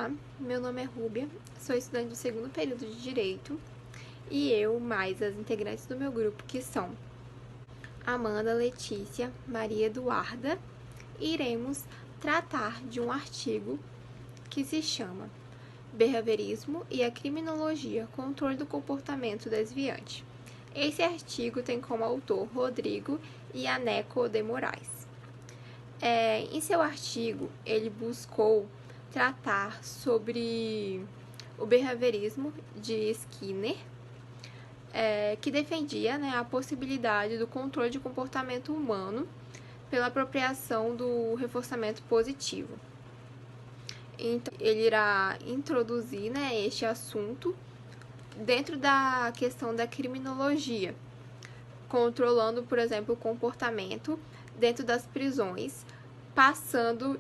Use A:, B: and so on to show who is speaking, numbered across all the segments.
A: Olá, meu nome é Rúbia, sou estudante do segundo período de Direito e eu, mais as integrantes do meu grupo, que são Amanda, Letícia, Maria Eduarda, iremos tratar de um artigo que se chama Behaviorismo e a Criminologia, Controle do Comportamento Desviante. Esse artigo tem como autor Rodrigo Ianneco de Moraes. Em seu artigo, ele buscou tratar sobre o behaviorismo de Skinner, que defendia, né, a possibilidade do controle de comportamento humano pela apropriação do reforçamento positivo. Então, ele irá introduzir, né, este assunto dentro da questão da criminologia, controlando, por exemplo, o comportamento dentro das prisões, passando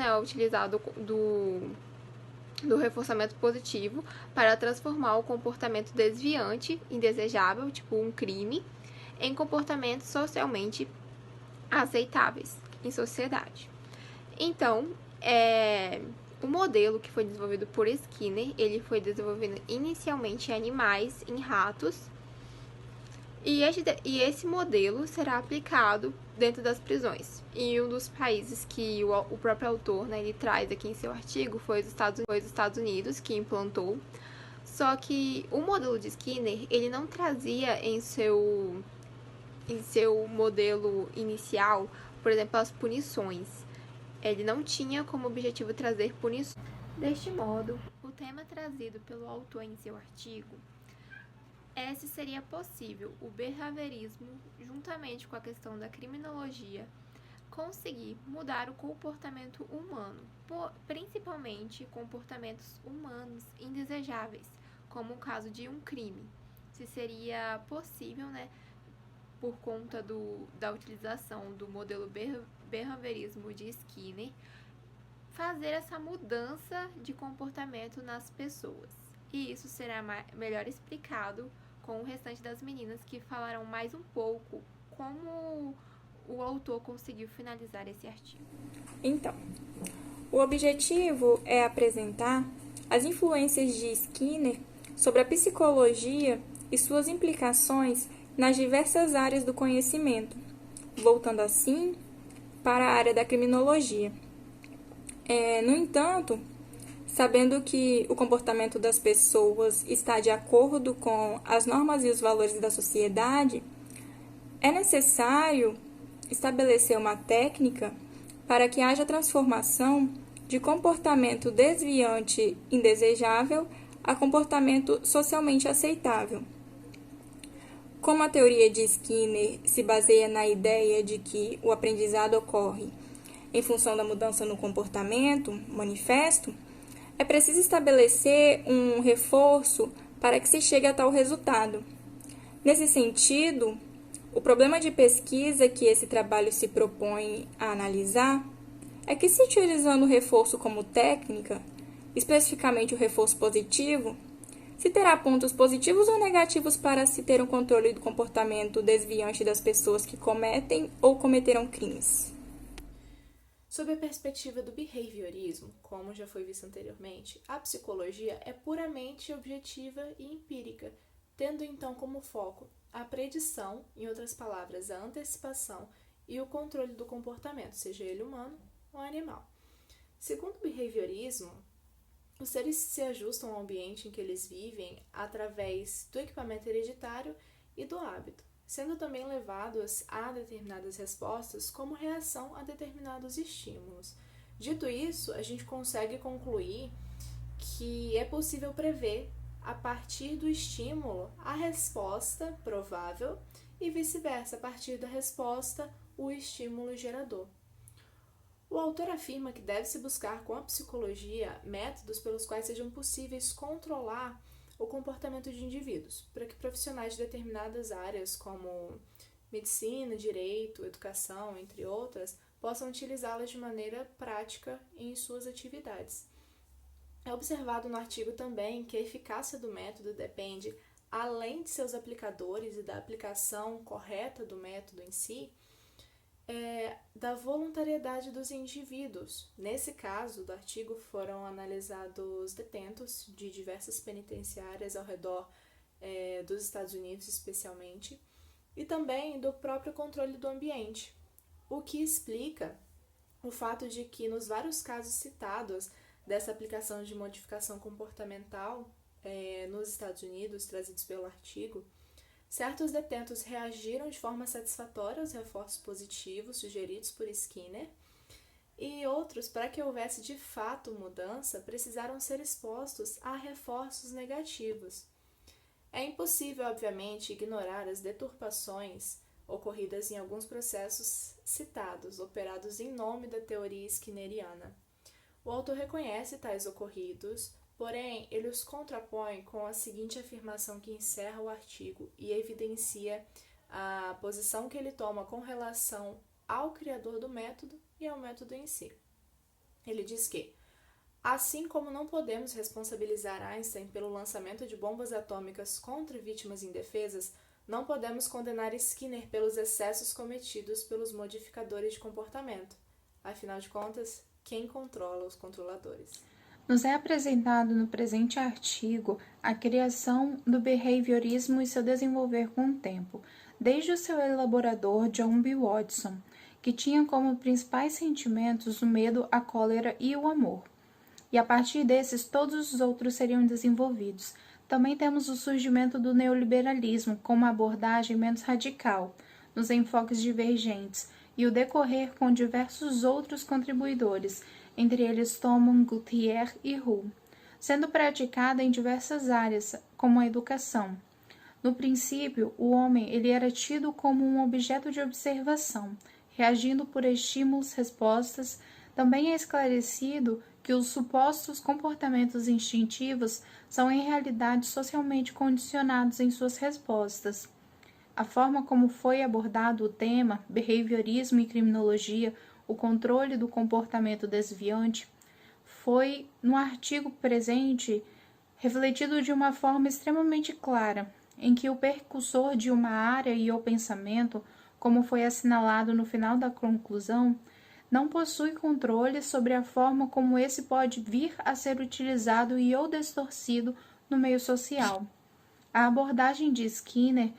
A: a utilizar do reforçamento positivo para transformar o comportamento desviante, indesejável, tipo um crime, em comportamentos socialmente aceitáveis em sociedade. Então, o modelo que foi desenvolvido por Skinner, ele foi desenvolvido inicialmente em animais, em ratos, e esse modelo será aplicado dentro das prisões. E um dos países que o próprio autor, né, ele traz aqui em seu artigo foi os Estados Unidos, que implantou. Só que o modelo de Skinner, ele não trazia em seu modelo inicial, por exemplo, as punições. Ele não tinha como objetivo trazer punições. Deste modo, o tema trazido pelo autor em seu artigo se seria possível o behaviorismo, juntamente com a questão da criminologia, conseguir mudar o comportamento humano, principalmente comportamentos humanos indesejáveis, como o caso de um crime. Se seria possível, né, por conta da utilização do modelo behaviorismo de Skinner, fazer essa mudança de comportamento nas pessoas. E isso será melhor explicado com o restante das meninas, que falarão mais um pouco como o autor conseguiu finalizar esse artigo.
B: Então, o objetivo é apresentar as influências de Skinner sobre a psicologia e suas implicações nas diversas áreas do conhecimento, voltando assim para a área da criminologia. No entanto, sabendo que o comportamento das pessoas está de acordo com as normas e os valores da sociedade, é necessário estabelecer uma técnica para que haja transformação de comportamento desviante indesejável a comportamento socialmente aceitável. Como a teoria de Skinner se baseia na ideia de que o aprendizado ocorre em função da mudança no comportamento manifesto, é preciso estabelecer um reforço para que se chegue a tal resultado. Nesse sentido, o problema de pesquisa que esse trabalho se propõe a analisar é que, se utilizando o reforço como técnica, especificamente o reforço positivo, se terá pontos positivos ou negativos para se ter um controle do comportamento desviante das pessoas que cometem ou cometerão crimes.
C: Sob a perspectiva do behaviorismo, como já foi visto anteriormente, a psicologia é puramente objetiva e empírica, tendo então como foco a predição, em outras palavras, a antecipação e o controle do comportamento, seja ele humano ou animal. Segundo o behaviorismo, os seres se ajustam ao ambiente em que eles vivem através do equipamento hereditário e do hábito, sendo também levados a determinadas respostas como reação a determinados estímulos. Dito isso, a gente consegue concluir que é possível prever, a partir do estímulo, a resposta provável e vice-versa, a partir da resposta, o estímulo gerador. O autor afirma que deve-se buscar com a psicologia métodos pelos quais sejam possíveis controlar o comportamento de indivíduos, para que profissionais de determinadas áreas, como medicina, direito, educação, entre outras, possam utilizá-las de maneira prática em suas atividades. É observado no artigo também que a eficácia do método depende, além de seus aplicadores e da aplicação correta do método em si, da voluntariedade dos indivíduos. Nesse caso do artigo, foram analisados detentos de diversas penitenciárias ao redor dos Estados Unidos, especialmente, e também do próprio controle do ambiente, o que explica o fato de que, nos vários casos citados dessa aplicação de modificação comportamental nos Estados Unidos, trazidos pelo artigo, certos detentos reagiram de forma satisfatória aos reforços positivos sugeridos por Skinner, e outros, para que houvesse de fato mudança, precisaram ser expostos a reforços negativos. É impossível, obviamente, ignorar as deturpações ocorridas em alguns processos citados, operados em nome da teoria skinneriana. O autor reconhece tais ocorridos, porém, ele os contrapõe com a seguinte afirmação que encerra o artigo e evidencia a posição que ele toma com relação ao criador do método e ao método em si. Ele diz que, assim como não podemos responsabilizar Einstein pelo lançamento de bombas atômicas contra vítimas indefesas, não podemos condenar Skinner pelos excessos cometidos pelos modificadores de comportamento. Afinal de contas, quem controla os controladores?
B: Nos é apresentado no presente artigo a criação do behaviorismo e seu desenvolver com o tempo, desde o seu elaborador John B. Watson, que tinha como principais sentimentos o medo, a cólera e o amor. E a partir desses, todos os outros seriam desenvolvidos. Também temos o surgimento do neoliberalismo com uma abordagem menos radical, nos enfoques divergentes, e o decorrer com diversos outros contribuidores, entre eles Thomson, Gautier e Hull, sendo praticada em diversas áreas, como a educação. No princípio, o homem ele era tido como um objeto de observação, reagindo por estímulos-respostas. Também é esclarecido que os supostos comportamentos instintivos são em realidade socialmente condicionados em suas respostas. A forma como foi abordado o tema, behaviorismo e criminologia, o controle do comportamento desviante, foi, no artigo presente, refletido de uma forma extremamente clara, em que o percursor de uma área e o pensamento, como foi assinalado no final da conclusão, não possui controle sobre a forma como esse pode vir a ser utilizado e ou distorcido no meio social. A abordagem de Skinner,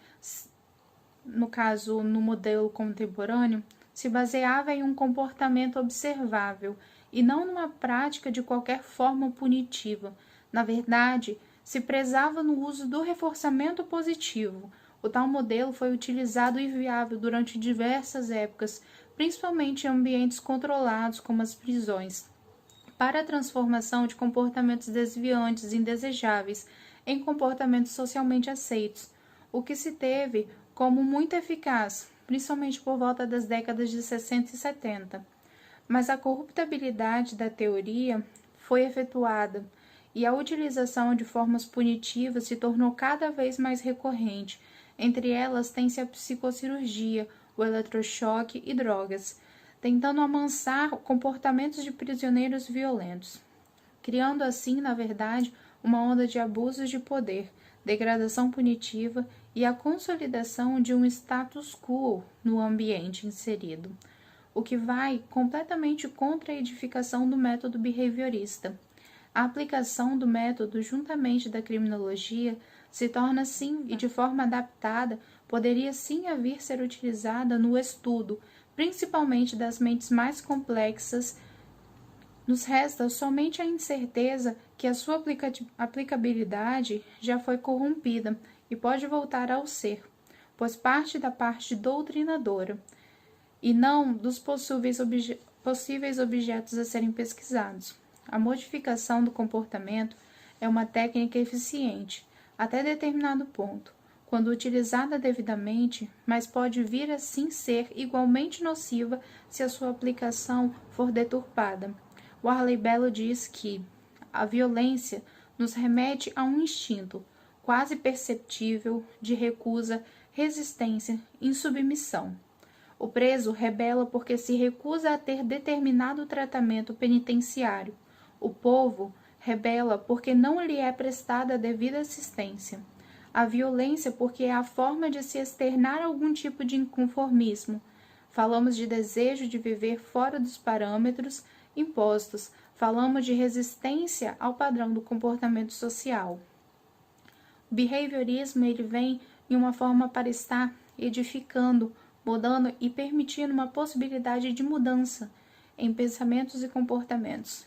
B: no caso no modelo contemporâneo, se baseava em um comportamento observável e não numa prática de qualquer forma punitiva. Na verdade, se prezava no uso do reforçamento positivo. O tal modelo foi utilizado e viável durante diversas épocas, principalmente em ambientes controlados como as prisões, para a transformação de comportamentos desviantes e indesejáveis em comportamentos socialmente aceitos, o que se teve como muito eficaz, principalmente por volta das décadas de 60 e 70. Mas a corruptibilidade da teoria foi efetuada e a utilização de formas punitivas se tornou cada vez mais recorrente. Entre elas tem-se a psicocirurgia, o eletrochoque e drogas, tentando amansar comportamentos de prisioneiros violentos, criando assim, na verdade, uma onda de abusos de poder, degradação punitiva e a consolidação de um status quo no ambiente inserido, o que vai completamente contra a edificação do método behaviorista. A aplicação do método juntamente da criminologia se torna sim, e de forma adaptada, poderia sim vir ser utilizada no estudo, principalmente das mentes mais complexas. Nos resta somente a incerteza que a sua aplicabilidade já foi corrompida e pode voltar ao ser, pois parte da parte doutrinadora, e não dos possíveis objetos a serem pesquisados. A modificação do comportamento é uma técnica eficiente, até determinado ponto, quando utilizada devidamente, mas pode vir a sim ser igualmente nociva se a sua aplicação for deturpada. Warley Bello diz que a violência nos remete a um instinto, quase perceptível, de recusa, resistência, insubmissão. O preso rebela porque se recusa a ter determinado tratamento penitenciário. O povo rebela porque não lhe é prestada a devida assistência. A violência porque é a forma de se externar algum tipo de inconformismo.
D: falamos de desejo de viver fora dos parâmetros impostos, falamos de resistência ao padrão do comportamento social. O behaviorismo ele vem em uma forma para estar edificando, mudando e permitindo uma possibilidade de mudança em pensamentos e comportamentos.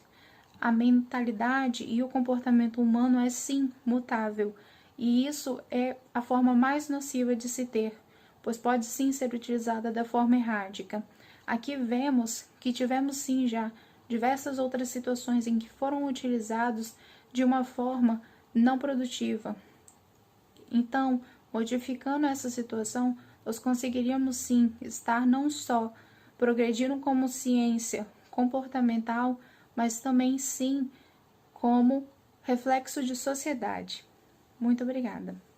D: A mentalidade e o comportamento humano é sim mutável, e isso é a forma mais nociva de se ter, pois pode sim ser utilizada da forma errática. Aqui vemos que tivemos sim já diversas outras situações em que foram utilizados de uma forma não produtiva. Então, modificando essa situação, nós conseguiríamos sim estar não só progredindo como ciência comportamental, mas também sim como reflexo de sociedade. Muito obrigada.